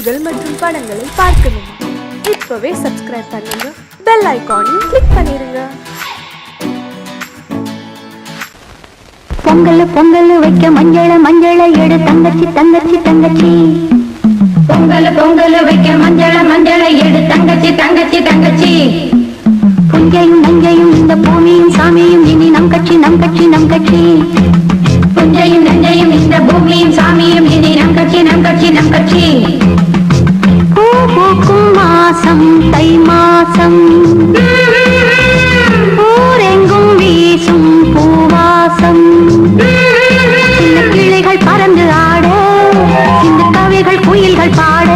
நிகழ்ச்சிகள் மற்றும் படங்களை பார்க்கணுமா? இப்பவே சப்ஸ்கிரைப் பண்ணுங்க, பெல் ஐகானையும் கிளிக் பண்ணிருங்க. பொங்கல் பொங்கல் வைக்க மஞ்சள மஞ்சள எடு தங்கச்சி தங்கச்சி தங்கச்சி. பொங்கல் பொங்கல் வைக்க மஞ்சள மஞ்சள எடு தங்கச்சி தங்கச்சி தங்கச்சி. புஞ்சையும் நஞ்சையும் இந்த பூமியும் சாமியும் இனி நம் கட்சி நம் கட்சி நம் கட்சி. புஞ்சையும் நஞ்சையும் இந்த பூமியும் சாமியும் இனி நம் கட்சி நம் கட்சி நம் கட்சி. பூ பூக்கும் மாசம் தை மாசம், ஊரெங்கும் வீசும் பூவாசம். சின்ன கிளைகள் பறந்து ஆட, இந்த கவிகள் குயில்கள் பாட.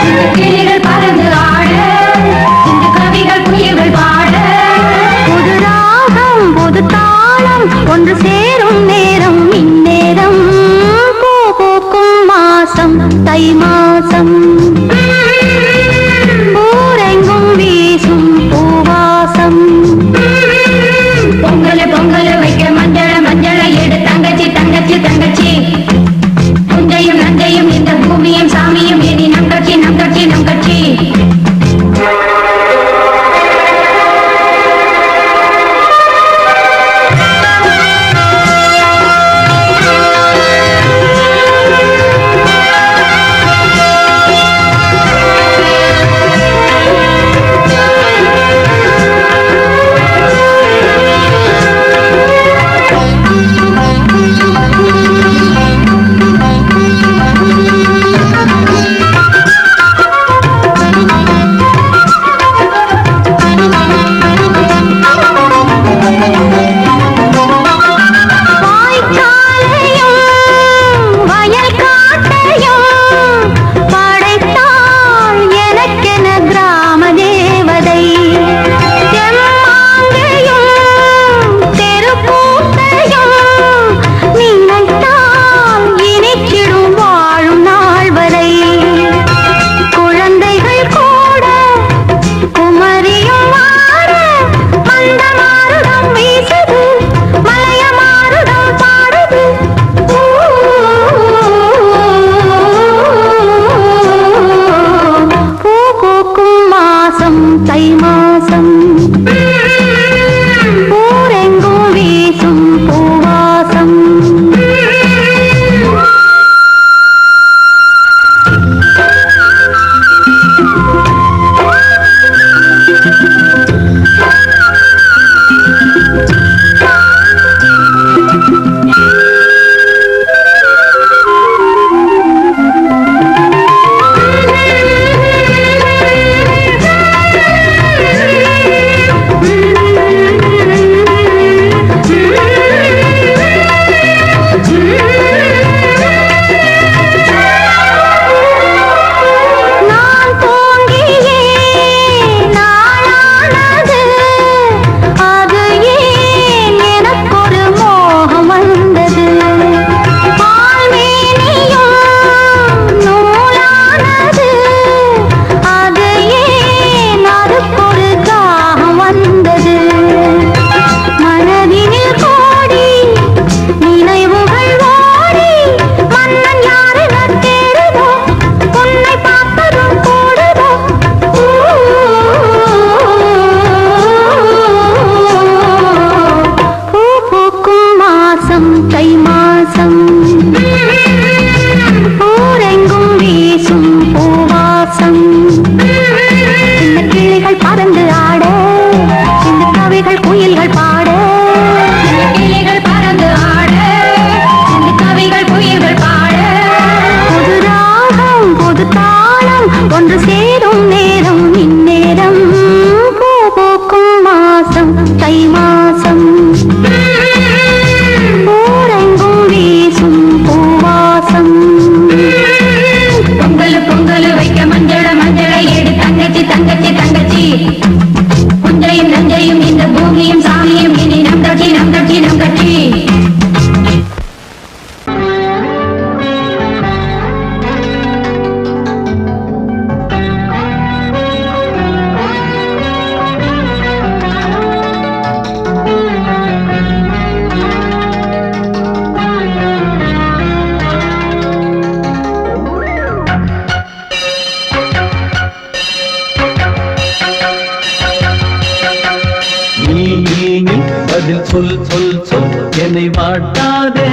சின்ன கிளைகள் பறந்து ஆட, இந்த கவிகள் குயில்கள் பாட. புது ராகம் புது தாளம் ஒன்று சேரும் நேரம் இந்நேரம். பூ பூக்கும் மாசம் தை மாசம், ஊரெங்கும் வீசும் பூவாசம். பொங்கல் பொங்கல் வைக்க மஞ்சள மஞ்சள எடு தங்கச்சி தங்கச்சி தங்கச்சி. புஞ்சையும் நஞ்சையும் இந்த பூமியும் சாமியும் இனி நம் கட்சி நம் கட்சி நம் கட்சி. சொல் சொல் சொல் என்னை வாட்டாதே.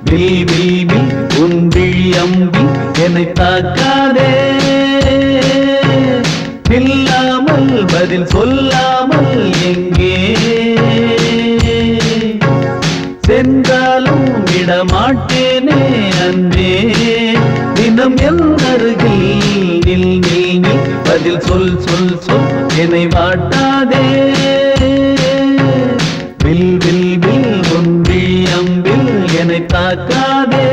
வில் வில் வில் உன் விழி அம்பி என்னை தாக்காதே. நில்லாமல் பதில் சொல்லாமல் எங்கே சென்றாலும் விடமாட்டேனே அன்பே. தினம் என் அருகில் நில் நில் நில் பதில் சொல் சொல் சொல் என்னை வாட்டாதே. வில் வில் வில் உன் விழி அம்பில் என்னை தாக்காதே.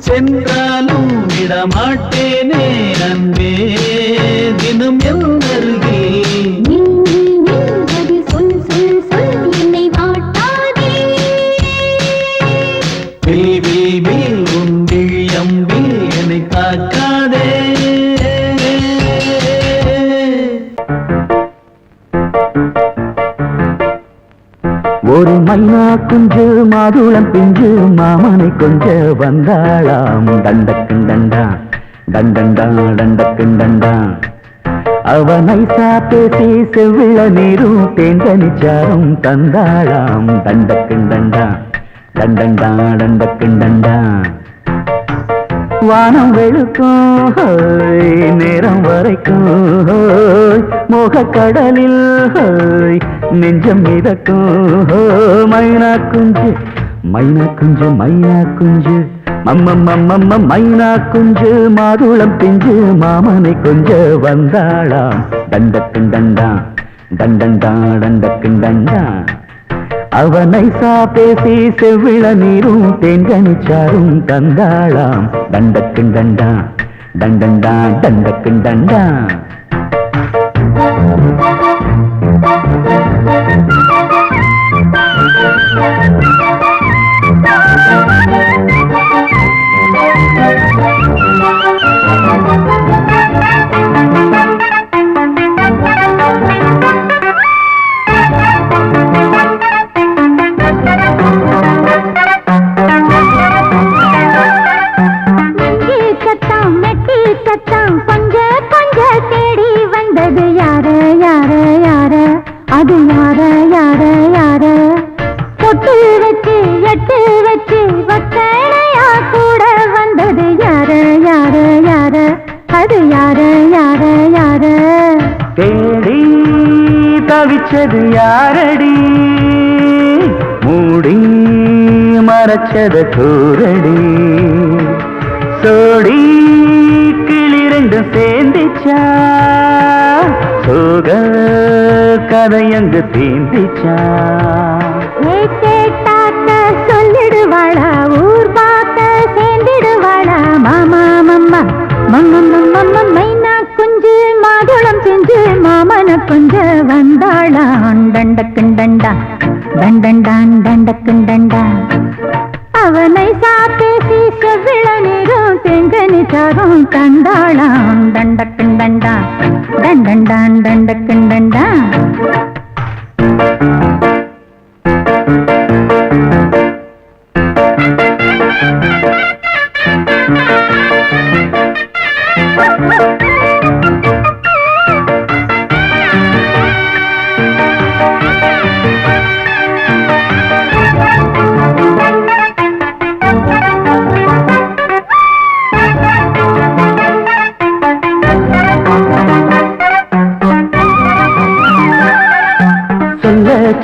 சென்றாலும் விடமாட்டேனே அன்பே. தினம் என் அருகில் சொல் சொல் சொல் என்னை வாட்டாதே. வில் வில் வில் உன் விழி அம்பில் என்னை தாக்காதே. ஒரு மைனா குஞ்சு மாதுளம் பிஞ்சு மாமனை கொஞ்ச வந்தாளாம். தண்டக்கண் தண்டா தண்டண்டா டண்டக்கண் தண்டா. அவ நைசா பேசி செவ்விள நீரும் தேங்கனிச்சாரும் தந்தாளாம். தண்டக்கண் தண்டா தண்டண்டா டண்டக்கண் தண்டா. வானம் வெளுக்கும் நேரம் வரைக்கும் மோகக்கடலில் நெஞ்சம் மிதக்கும். மைனா குஞ்சு மைனா குஞ்சு மைனா குஞ்சு மம்மம்மம்மம்ம மைனா குஞ்சு மாதுளம் பிஞ்சு மாமனை கொஞ்ச வந்தாளாம். தண்டக்கண் தண்டா டண்டண்டா டண்டக்குண்டண்டா அவனை பேசி செவ்விள நீரும் தேன்கனிச்சாரும் தந்தாளாம் டண்டக்குண்டண்டா டண்டண்டா டண்டக்குண்டண்டா தவிச்சது யாரடி மூடி மறைச்சது கூரடி சோடி கிளி ரெண்டும் சேர்ந்துச்சா சோக கதையங்கு தீந்திச்சா கேட்டாக்க சொல்லிடுவாளா ஊர் பார்க்க சேர்ந்திடுவாளா மாமா மம்மா மம்மம்மம்மம்ம மைனா குஞ்சு மாதுளம் செஞ்சு மாமன கொஞ்ச வந்தாளான் டண்டக்குண்டண்டா டண்டண்டான் டண்டக்குண்டண்டா அவனை பேசி செவ்விள நீரும் தெங்கனி சாரும் தந்தாளான் டண்டக்குண்டண்டா டண்டண்டான் டண்டக்குண்டண்டா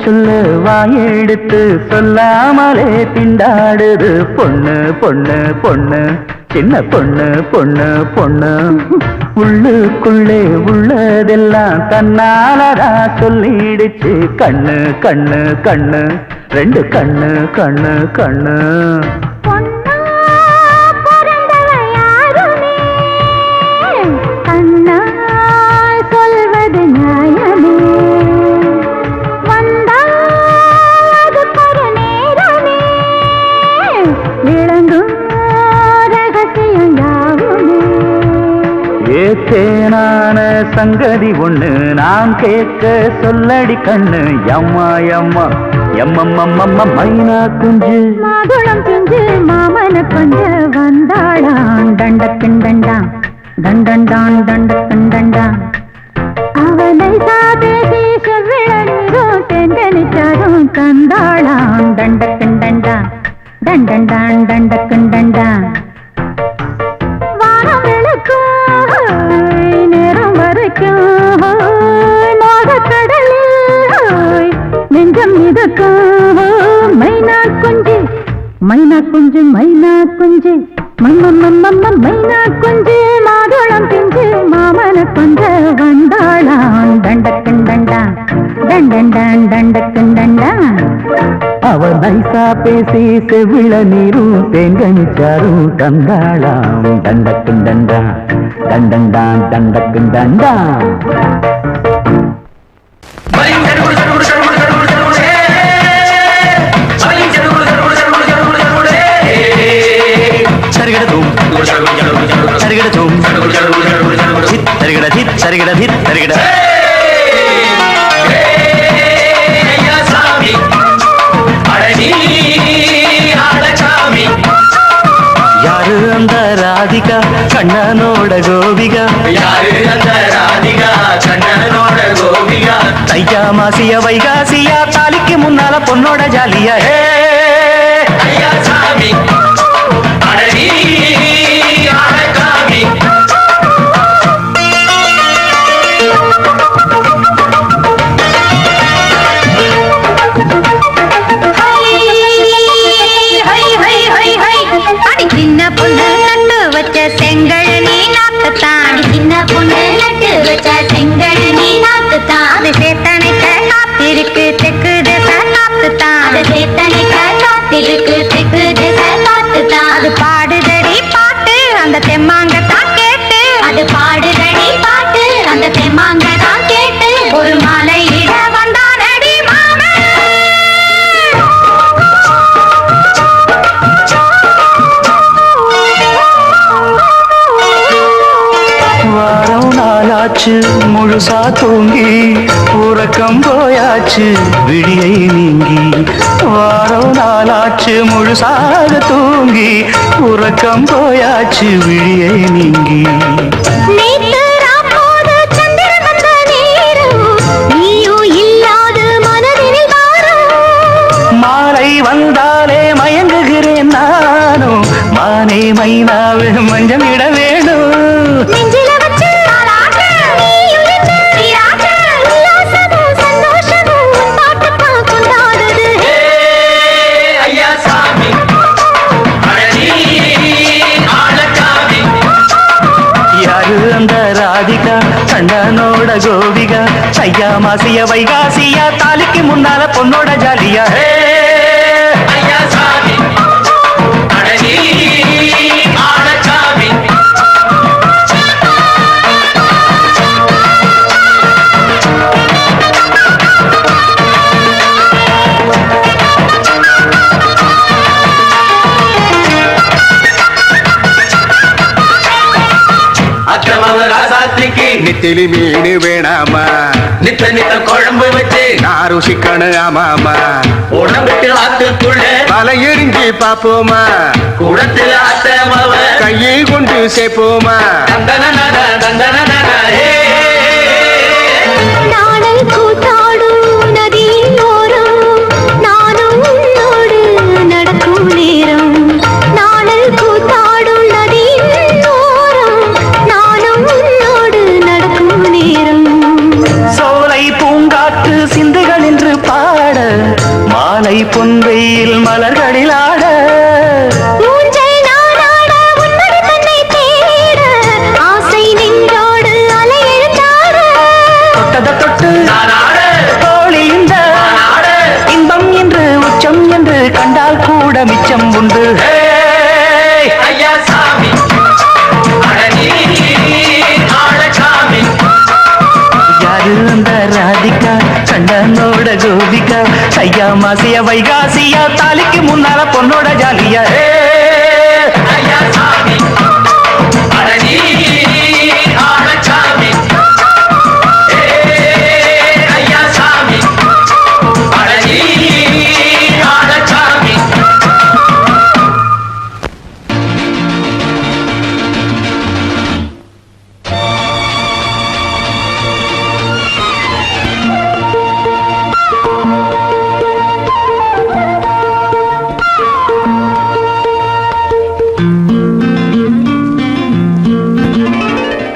சொல்ல வாயெடுத்து சொல்லாமலே திண்டாடுது பொண்ணு பொண்ணு பொண்ணு சின்ன பொண்ணு பொண்ணு பொண்ணு உள்ளுக்குள்ளே உள்ளதெல்லாம் தன்னாலதா சொல்லிடுச்சு கண்ணு கண்ணு கண்ணு ரெண்டு கண்ணு கண்ணு கண்ணு ஏத்தேனான சங்கதி ஒண்ணு நான் கேட்க சொல்லடி கண்ணு எம்மா எம்மா எம்மம்மம்மம்ம மைனா குஞ்சு மாதுளம் செஞ்சு மாமன கொஞ்ச வந்தாளான் டண்டக்குண்டண்டா டண்டண்டான் டண்டக்குண்டண்டா அவனை பேசி செவ்விள நீரும் தெண்டனிச்சாரும் தந்தாளான் டண்டக்குண்டண்டா டண்டண்டான் டண்டக்குண்டண்டா வானம் விளக்கும் நேரம் வரைக்கும் மோகக்கடலில் நெஞ்சம் மிதக்கும் மைனா குஞ்சு மைனா குஞ்சு மைனா குஞ்சு மம்மம்மம்மம்ம மைனா குஞ்சு மாதுளம் பிஞ்சு மாமன கொஞ்ச வந்தாளான் தண்டக்குண்டண்டா தண்டண்டான் தண்டக்குண்டண்டா அவன் நைசா பேசி செவிள நீரும் தேங்கனிச்சாரும் தந்தாளாம் தண்டக்குண்டண்டா தண்டண்டான் தண்டக்குண்டண்டா யாரு அந்த ராதிகா கண்ணனோட கோபிகா யாரு அந்த ராதிகா கண்ணனோட கோபிகா தையா மாசிய வைகாசியா தாலிக்கு முன்னால பொண்ணோட ஜாலியா ஐயா சாமி அடனி ஆடகாமி சின்ன பொண்ணு நட்டு வச்ச செங்கல் நீ நாக்குத்தான் சின்ன பொண்ணு நட்டு வச்ச செங்கல் நீ நாக்குத்தான் அது சேத்தனை நாளாச்சு முழுசா தூங்கி உறக்கம் போயாச்சு விடியை நீங்கி வாரம் நாளாச்சு முழுசாக தூங்கி உறக்கம் போயாச்சு விடியை நீங்கி நேத்து ராப்போது சந்திரன் வந்த நேரம் நீயும் இல்லாத மனதினில் வாரம் மாலை வந்தாலே மயங்குகிறேன் நானும் மானே மைனாவே மஞ்சம் இட வேணும் நெஞ்சில வச்சு நீயும் என்று நீராட்ட உல்லாசமும் சந்தோஷமும் உன் பாட்டுத்தான் கொண்டாடுது ஐயா சாமி அழகி ஆளச்சாமி யாரு அந்த ராதிகா கண்டனோட கோபிகா ஐயா மாசிய வைகாசியா தாலிக்கு முன்னால பொண்ணோட ஜாலியா ஐயா சாமி அழகி ஆளச்சாமி அக்கிரம ராசாத்திக்கு நெத்திலி மீன் வேணாமா நித்த நித்த குழம்பு வச்சு நான் ருசிக்கணும் ஆமாமா உடம்புக்கு ஆத்துக்குள்ள பல எரிஞ்சு பாப்போமா குடத்துல அத்தமவ கையை கொண்டு சேர்ப்போமா தந்தன தந்தன நாடல் கூத்தாடும் நதியின் ஓரம் நானும் உன்னோடு நடக்கும் நேரம் நாடல் கூத்தாடும் நதியின் ஓரம் நானும் உன்னோடு நடக்கும் நேரம் சோலை பூங்காற்று சிந்துகள் என்று பாட மாலை பொன்வெயில் மலர்களில் ஆட ஊஞ்சல் நானாட உன்னடி தன்னை தேட ஆசை நின்றோடு அலை எழுந்தாட தொட்டத தொட்டு தோழி இந்த இன்பம் என்று உச்சம் என்று கண்டால் கூட மிச்சம் உண்டு ஐயா சாமி அழகி ஆளச்சாமி யாரு அந்த ராதிகா கண்டனோட கோபிகா ஐயா மாசிய வைகாசியா தாலிக்கு முன்னால பொண்ணோட ஜாலியா ஐயா சாமி அழகி ஆளச்சாமி ஐயா சாமி அழகி ஆளச்சாமி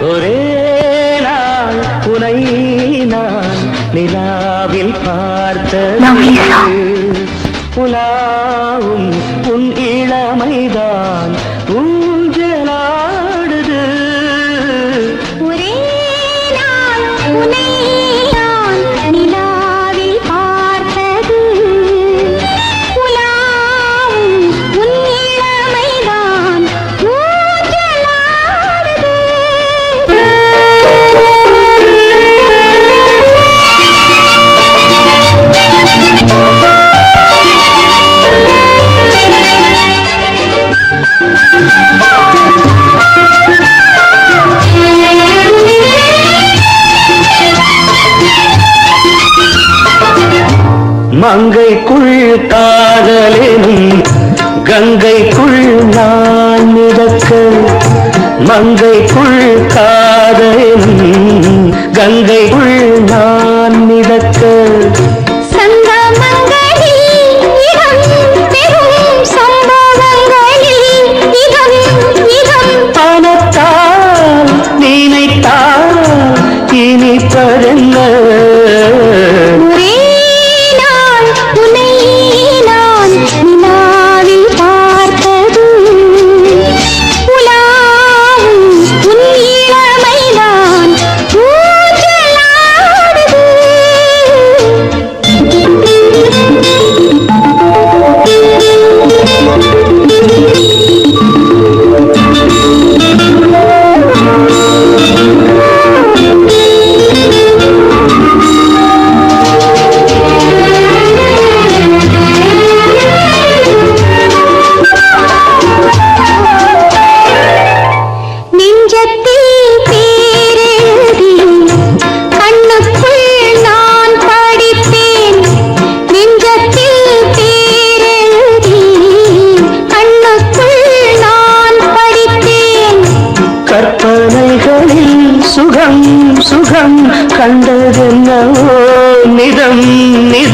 ஒரே நாள் உனை நான் நிலாவில் பார்த்தது புலாவும் உன் இளமைதான் ஊஞ்சலாடுது ஒரே நாள் உன்னை நான் நிலாவில் பார்த்தது உலாவும் உன் இளமைதான் ஊஞ்சலாடுது மங்கைக்குள் காதலினும் கங்கைக்குள் நான் மிதக்க மங்கைக்குள் காதலினும் கங்கைக்குள் நான் மிதக்க சங்கமங்களில் இடம் பெரும் சம்பவங்களில் இடம் இடம் பணத்தால் நினைத்தால் இனிப்பதென்ன ஒரே நாள் உன்னை நான் நிலாவில் பார்த்தது உலாவும் உன் இளமைதான் ஊஞ்சலாடுது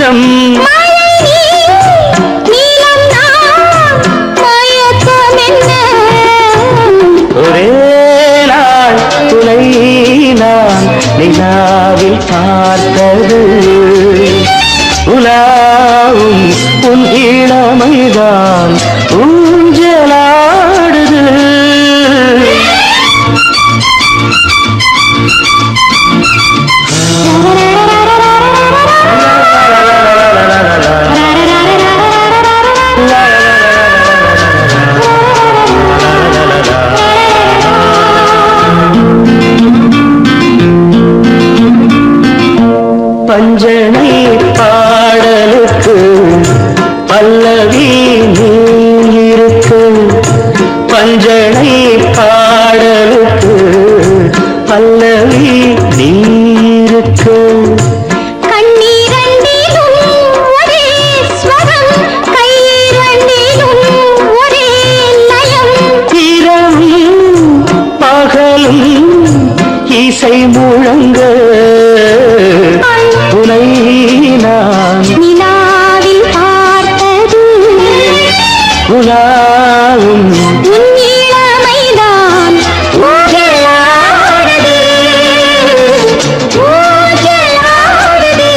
நீலம் ஒரே நாள் துணை நான் நிலாவில் பார்த்தது உலாவும் உன் இளமைதான் ஊஞ்சலாடுது பஞ்சனை பாடலுக்கு பல்லவி நீ இருக்கு பஞ்சனை பாடலுக்கு பல்லவி நீ இருக்கு இசை முழங்க உனை நான் நிலாவில் பார்த்தது உலாவும் இளமைதான் ஊஞ்சலாடுது ஊஞ்சலாடுது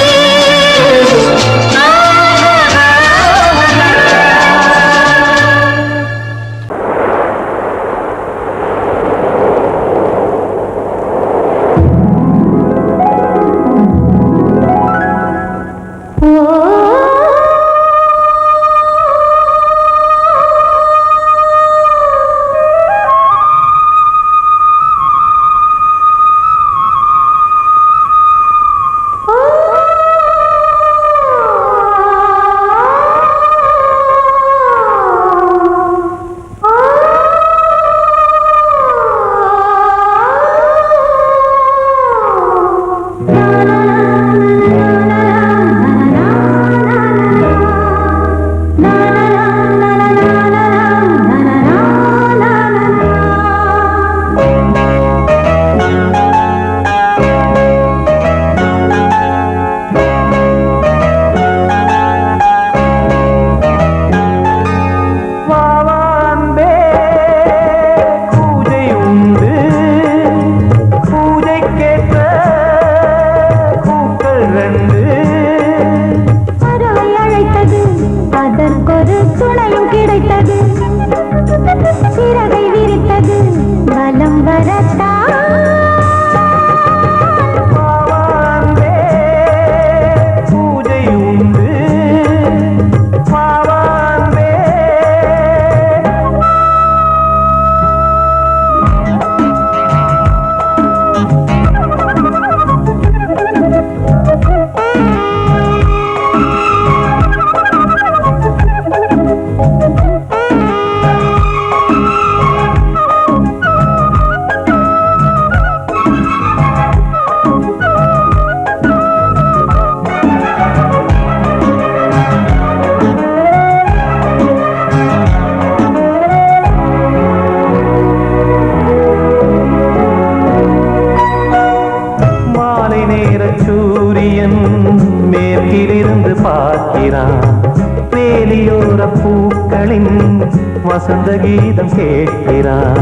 வசந்த கீதம் கேட்கிறான்.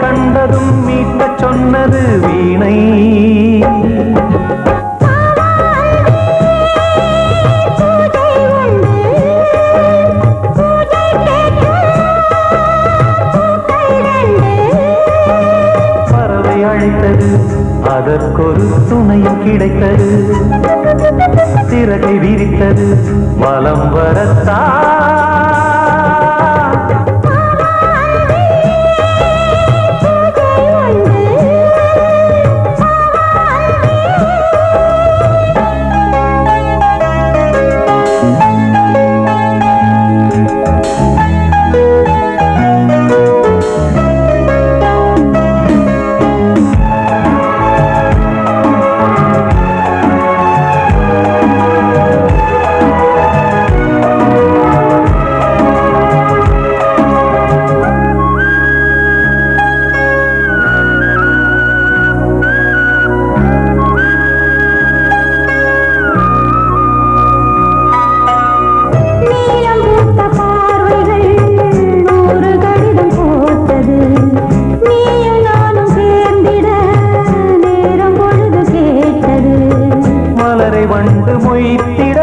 கண்டதும் மீட்ட சொன்னது வீணை. பறவை அழைத்தது, அதற்கொரு துணையும் கிடைத்தது. சிறகை விரித்தது, வலம் வரத்தான். வைத்திட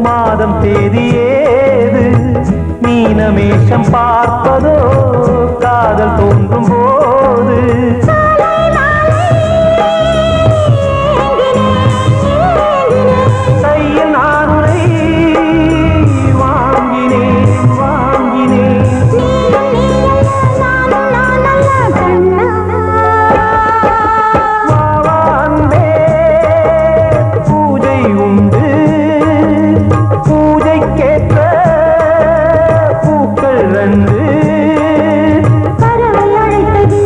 மாதம் தேதி ஏது மீனமேஷம் பார்ப்பதோ காதல் தோன்றும் போது கையில் நானுரை வாங்கினேன் வாங்கினேன் வாவான்பே பூஜை உண்டு பூஜைக்கேற்ற பூக்கள் ரெண்டு பறவை அழைத்தது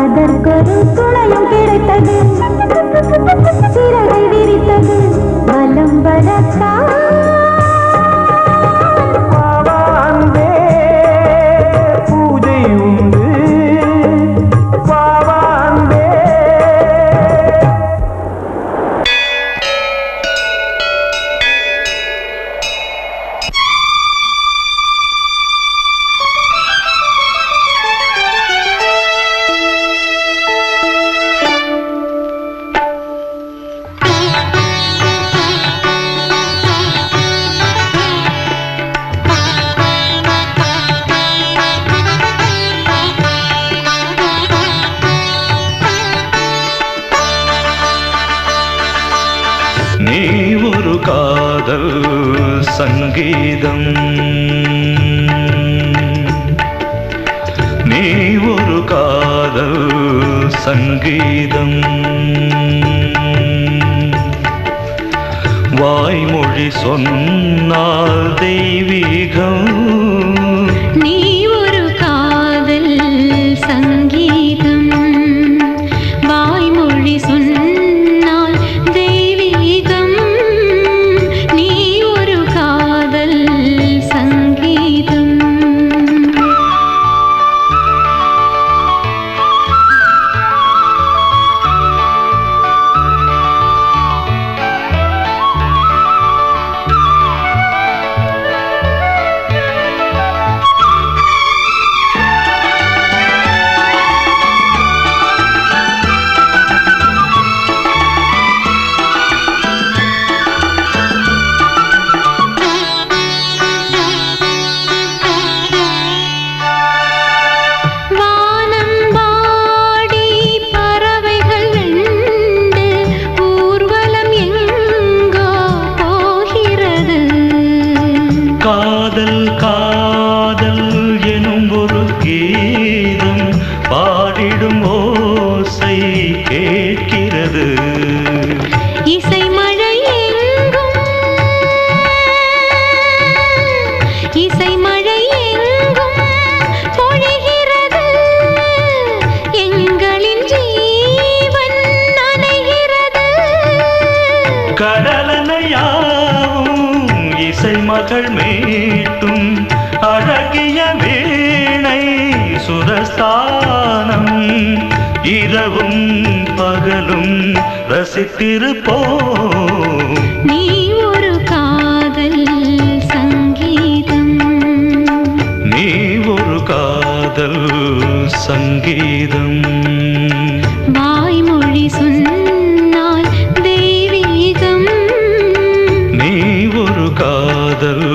அதற்கொரு துணையும் கிடைத்தது சிறகை விரித்தது வலம் வரத்தா வாவான்பே பூஜை உண்டு வாவான்பே நீ ஒரு காதல் சங்கீதம் நீ ஒரு காதல் சங்கீதம் வாய்மொழி சொன்னால் தெய்வீகம் நீ ஒரு காதல் சங்கீதம் வாய்மொழி சொன்னால் தெய்வீகம் நீ ஒரு காதல் சங்கீதம் வானம்பாடி பறவைகள் வெண்டு ஊர்வலம் எங்கோ போகிறது காதல் காதல் எனும் ஒரு கீதம் பாடிடும் ஓசை கேட்கிறது இசை மழை எங்கும் இசை மழை எங்கும் பொழிகிறது எங்களின் ஜீவன் நனைகிறது கடலனையாவும் இசை மகள் மீட்டும் அழகிய வீணை சுரஸ்தானம் இரவும் பகலும் ரசித்திருப்போம் நீ ஒரு காதல் சங்கீதம் நீ ஒரு காதல் சங்கீதம் வாய்மொழி சொன்னால் தெய்வீகம் நீ ஒரு காதல்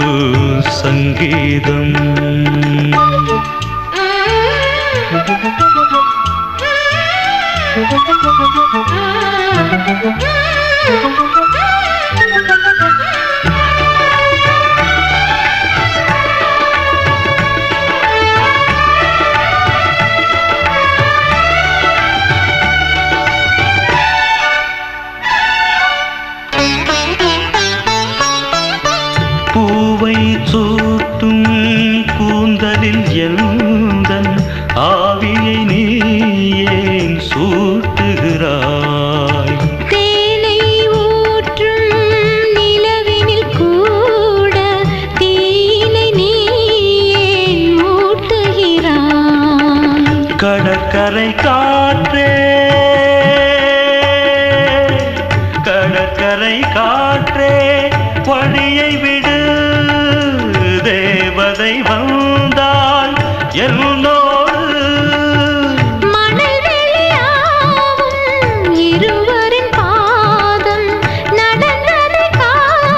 சங்கீதம் பூவை சூட்டும் கூந்தலில் எந்தன் ஆவியை நீ ஏன் சூட்டுகிறாய் தேனை ஊற்றும் நிலவினில் கூட தீனை நீ ஏன் மூட்டுகிறாய் கடற்கரை காற்றே கடற்கரை காற்றே வழியை விடு தேவதை வந்தால் என்னோடு மணல் வெளியாகும் இருவரின் பாதம் நடந்ததை காண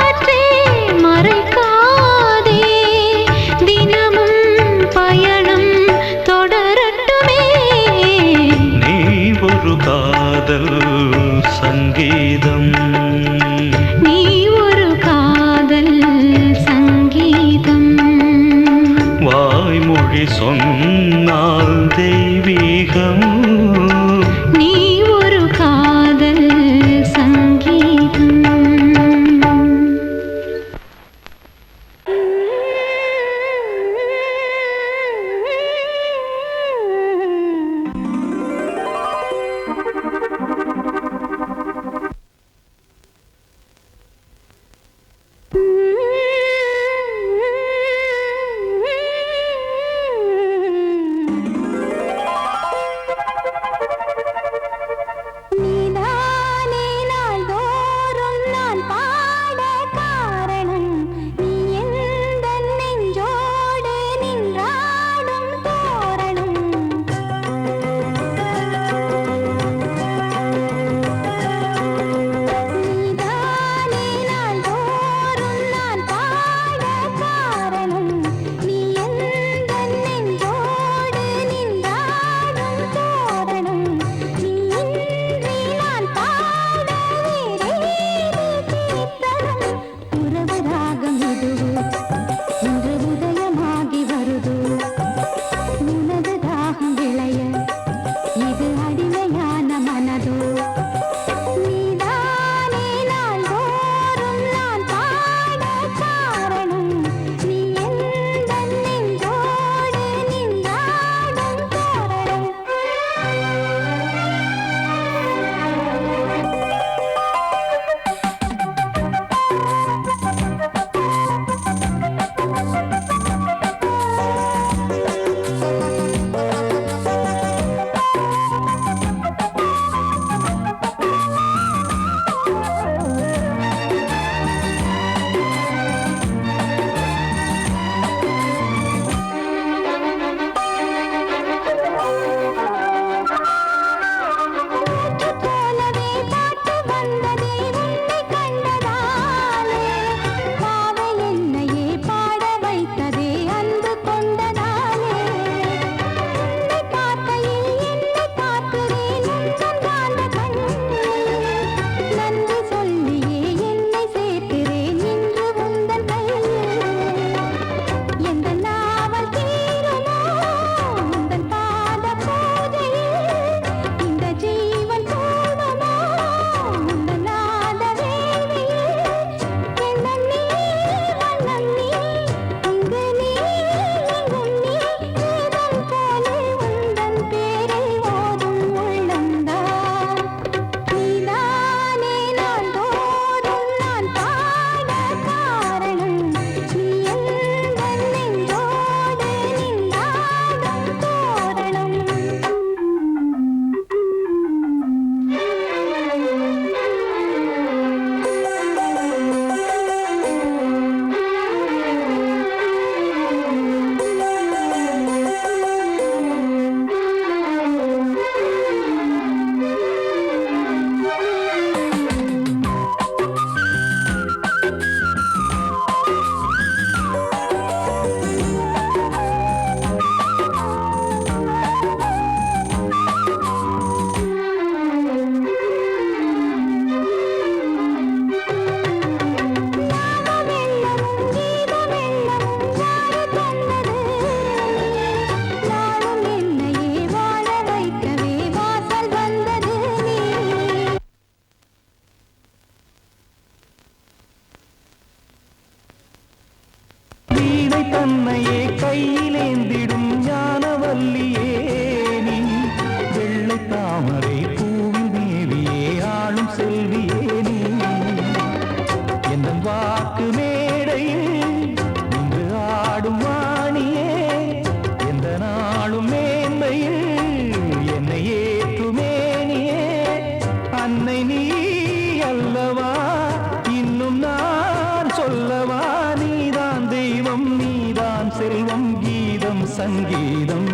சங்கீதம்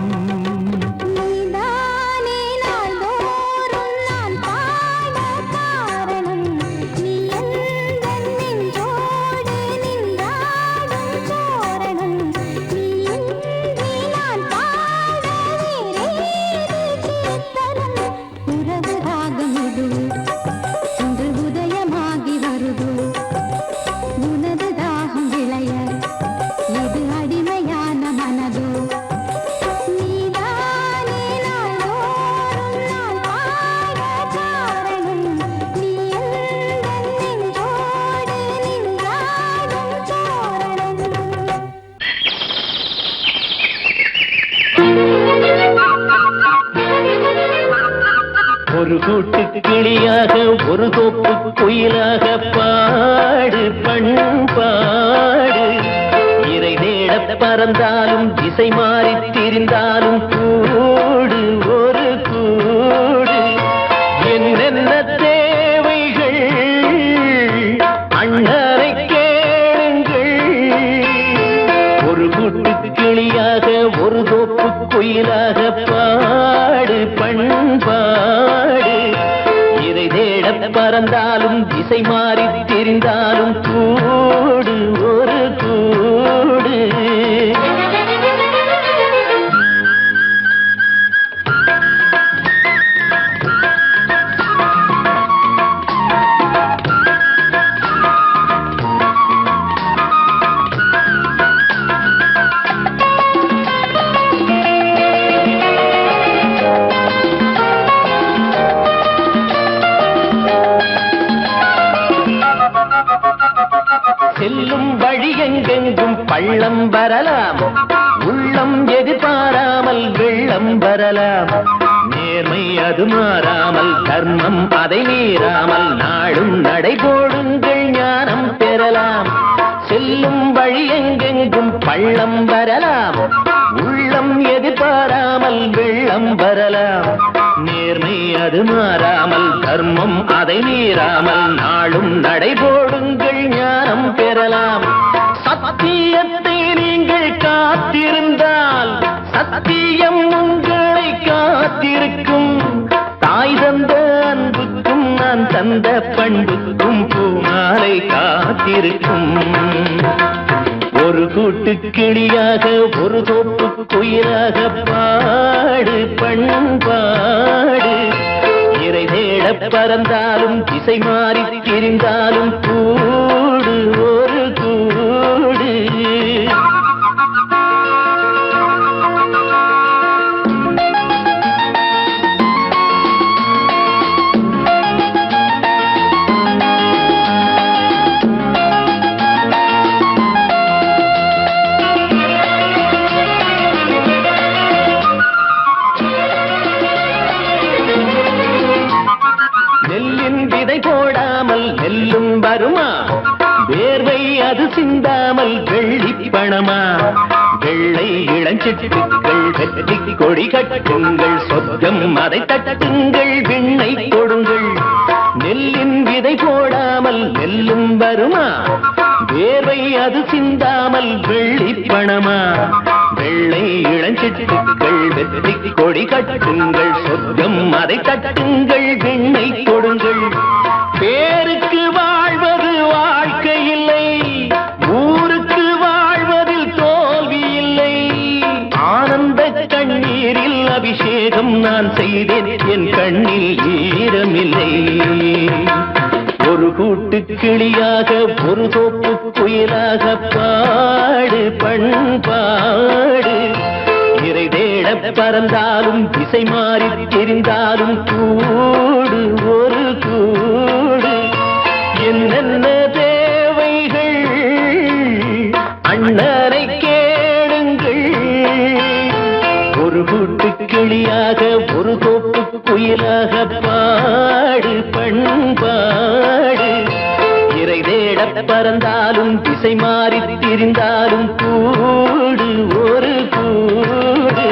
ஒரு கூட்டு கிளியாக ஒரு தோப்பு குயிலாக பாடு பண்பாடு இறை தேட பறந்தாலும் திசை மாறி திரிந்தாலும் கூடு ஒரு கூடு என்னென்ன தேவைகள் அண்ணரை கேளுங்கள் ஒரு கூட்டு கிளியாக ஒரு தோப்பு குயிலாக பாடு பண்பாடு இதை தேட பறந்தாலும் திசை மாறி தெரிந்தாலும் கூடு ஒரு கூடு செல்லும் வழி எங்கெங்கும் பள்ளம் வரலாம் உள்ளம் எதிர்பாராமல் வெள்ளம் வரலாம் நேர்மை அது மாறாமல் தர்மம் அதை மீறாமல் நாடும் நடைபோடுங்கள் ஞானம் பெறலாம் செல்லும் வழி எங்கெங்கும் பள்ளம் வரலாம் உள்ளம் எதிர்பாராமல் வெள்ளம் வரலாம் நேர்மை அது மாறாமல் தர்மம் அதை மீறாமல் நாளும் நடைபோடுங்கள் ஞானம் பெறலாம் சத்தியத்தை நீங்கள் காத்திருந்தால் சத்தியம் உங்களை காத்திருக்கும் தாய் தந்த அன்புக்கும் நான் தந்த பண்புக்கும் பூமாலை காத்திருக்கும் ஒரு கூட்டு கிளியாக ஒரு தோப்பு குயிலாக பாடு பண்பாடு இறை தேட பறந்தாலும் திசை மாறி திரிந்தாலும் கூடு ஒரு கூடு போடாமல் நெல்லும் வருமா வேர்வை அது சிந்தாமல் வெள்ளி பணமா வெள்ளை இளஞ்சிட்டுக்கள் வெற்றி கொடி கட்டுங்கள் சொர்க்கம் அதை தட்டுங்கள் விண்ணை கொடுங்கள் நெல்லின் விதை போடாமல் நெல்லும் வருமா வேர்வை அது சிந்தாமல் வெள்ளி பணமா வெள்ளை இளஞ்சிட்டுக்கள் வெற்றி கொடி கட்டுங்கள் சொர்க்கம் அதை தட்டுங்கள் விண்ணை கொடுங்கள் பேருக்கு வாழ்வது வாழ்க்கை இல்லை ஊருக்கு வாழ்வதில் தோல்வி இல்லை ஆனந்த கண்ணீரில் அபிஷேகம் நான் செய்தேன் என் கண்ணில் ஈரமில்லை ஒரு கூட்டு கிளியாக ஒரு தோப்பு குயிலாக பாடு பண்பாடு இறை தேட பறந்தாலும் திசை மாறி தெரிந்தாலும் கூடு ஒரு கூடு என்னென்ன தேவைகள் அண்ணரை கேளுங்கள் ஒரு கூட்டு கிளியாக ஒரு தோப்பு குயிலாக பாடு பண்பாடு இறை தேட பறந்தாலும் திசை மாறி திரிந்தாலும் கூடு ஒரு கூடு